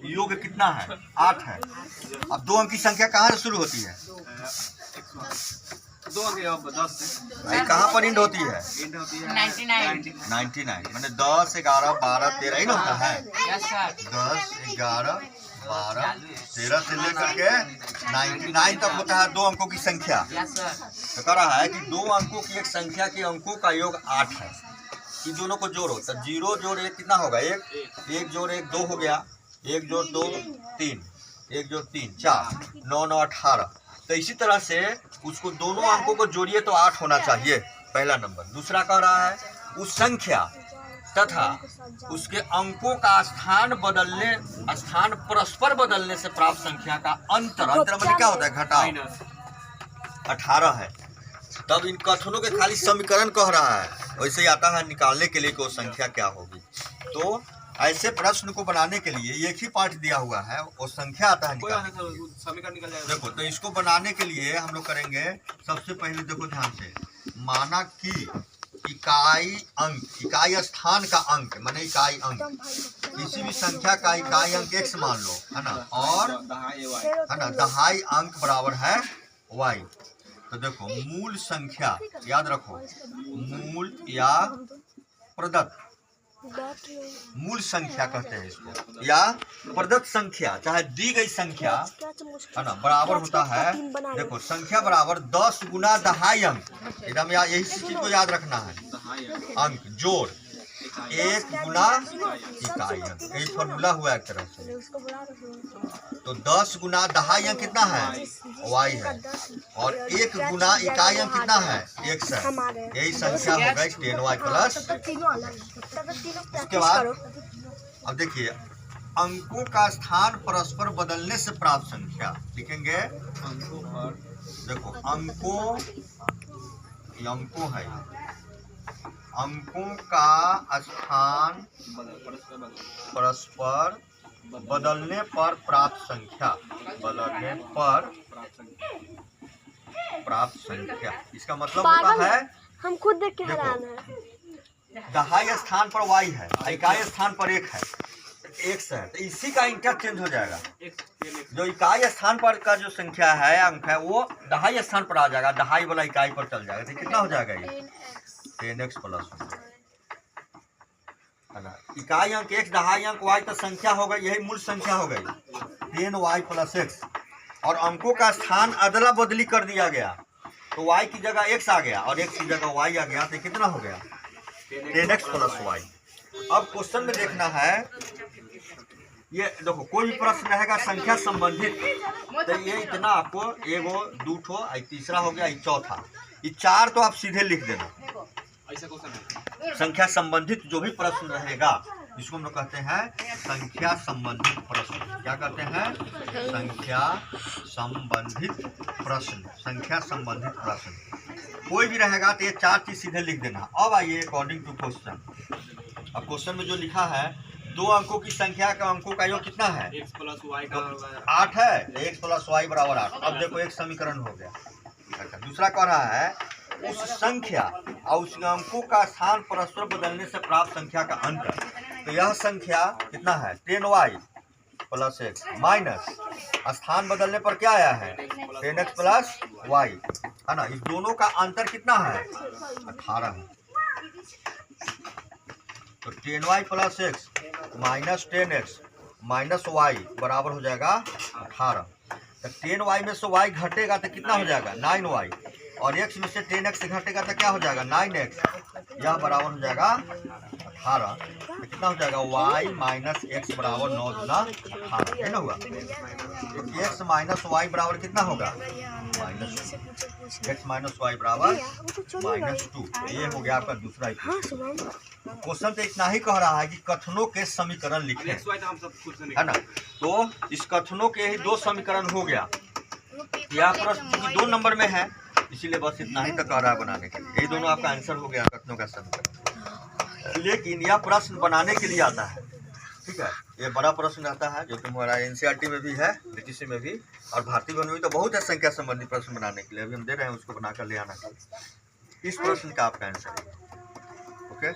योग कितना है 8 है। अब 2 अंक की संख्या कहाँ से शुरू होती है? 2 अंक 10 भाई कहाँ पर इंड होती है? 99 मैंने 10 11 12 13 ही ना होता है। यस सर 10 11 12 13 से लेकर के 99 तक होता है 2 अंकों की संख्या। यस सर तो कह रहा है कि 2 अंकों की एक संख्या के अंकों का योग 8 है। इन दोनों को जोड़ो तो 0 जोड़ 1 कितना होगा? 1 1 जोड़ 1 2 हो गया, 1 जोड़ 2 3, 1 जोड़ 3 4, 9 9 18। तो इसी तरह से उसको दोनों अंकों को जोड़िए तो 8 होना चाहिए, पहला नंबर। दूसरा कह रहा है उस संख्या तथा उसके अंकों का स्थान परस्पर बदलने से प्राप्त संख्या का अंतर मतलब क्या होता है? घटाव 18 है। तब इन कथनों के खाली समीकरण कह रहा है, वैसे ही आता है निकालने के लिए कि वो संख्या क्या होगी। तो ऐसे प्रश्न को बनाने के लिए एक ही पाठ दिया हुआ है, वो संख्या आता है समीकरण निकल जाएगा। देखो तो इसको बनाने के लिए हम लोग करेंगे सबसे पहले, देखो ध्यान से, माना कि इकाई स्थान का अंक माने इकाई अंक, किसी भी संख्या का इकाई अंक x मान लो, है ना, और है ना दहाई अंक बराबर है y। तो देखो मूल संख्या याद रखो, मूल या प्रदत्त, मूल संख्या कहते हैं इसको, या प्रदत्त संख्या चाहे दी गई संख्या है ना बराबर होता है। देखो संख्या बराबर 10 गुना दहाई अंक, एकदम यही चीज को याद रखना है, अंक जोड़ 1 गुना इकाई अंक, यही फॉर्मूला हुआ एक तरह से। तो 10 गुना दहाई अंक कितना है? y है, और 1 गुना इकाई अंक कितना है? x है। यही संख्या हो गई 10y प्लस। उसके बाद अब देखिए अंकों का स्थान परस्पर बदलने से प्राप्त संख्या लिखेंगे। अंकों पर देखो अंकों है, अंकों का स्थान परस्पर बदलने पर प्राप्त संख्या, बदलने पर प्राप्त संख्या, इसका मतलब होता है हम खुद देख के हैरान है। दहाई स्थान पर y है, इकाई स्थान पर 1 है, x है, तो इसी का इंटरचेंज हो जाएगा। जो इकाई स्थान पर का जो संख्या है अंक है वो दहाई स्थान पर आ जाएगा, दहाई वाला इकाई पर चल जाएगा। तो कितना हो जाएगा ये? 10x प्लस है ना, इकाई अंक x दहाई अंक y, तो संख्या हो गई, यही मूल संख्या हो गई 10y प्लस x। और अंकों का स्थान अदला बदली कर दिया गया, तो y की जगह x आ गया और x की जगह y आ गया, तो कितना हो गया? 10x plus y। अब क्वेश्चन में देखना है, ये देखो कोई भी प्रश्न रहेगा संख्या संबंधित, तो ये इतना आपको एगो दो ठो, तीसरा हो गया, चौथा, ये 4 तो आप सीधे लिख देना। ऐसा क्वेश्चन है संख्या संबंधित जो भी प्रश्न रहेगा इसको हम लोग कहते हैं संख्या संबंधित प्रश्न। क्या कहते हैं? संख्या संबंधित प्रश्न, संख्या संबंधित प्रश्न कोई भी रहेगा तो ये 4 चीज सीधे लिख देना। अब आइए अकॉर्डिंग टू क्वेश्चन। अब क्वेश्चन में जो लिखा है 2 अंकों की संख्या का अंकों का योग कितना है? x प्लस y का 8 है, x प्लस y बराबर 8। अब देखो एक समीकरण हो गया। अच्छा दूसरा कह रहा है उस संख्या और उस अंकों का स्थान परस्पर बदलने से प्राप्त संख्या का अंतर। तो यह संख्या कितना है? 10y प्लस x माइनस स्थान बदलने पर क्या आया है? 10x प्लस y, है ना। इस दोनों का अंतर कितना है? 18 है। तो 10y plus x minus 10x minus y बराबर हो जाएगा 18। तो 10y में से y घटेगा तो कितना हो जाएगा? 9y, और x में से 10x घटेगा तो क्या हो जाएगा? 9x, यह बराबर हो जाएगा 18। तो कितना हो जाएगा? y माइनस x बराबर 9 गुना 18, है ना हुआ। तो x माइनस y बराबर कितना होगा? माइनस 2। x माइनस y बराबर -2। ये हो गया आपका दूसरा इक्वेशन। क्वेश्चन तो इतना ही कह रहा है कि कथनों के समीकरण लिखें, x y तो हम सब खुद से है ना। तो इस कथनों के ही 2 समीकरण हो गया। यह प्रश्न चूंकि 2 नंबर में है इसीलिए बस इतना ही तक कह रहा है बनाने के लिए। यही दोनों आपका आंसर हो गया कथनों का समीकरण। लेकिन यह प्रश्न बनाने के लिए आता है, ठीक है। ये बड़ा प्रश्न आता है जो तुम्हारा एनसीईआरटी में भी है, बीटीसी में भी, और भारतीय वन में भी तो बहुत है संख्या संबंधी प्रश्न बनाने के लिए। अभी हम दे रहे हैं उसको बनाकर ले आना। इस प्रश्न का आपका आंसर है। ओके।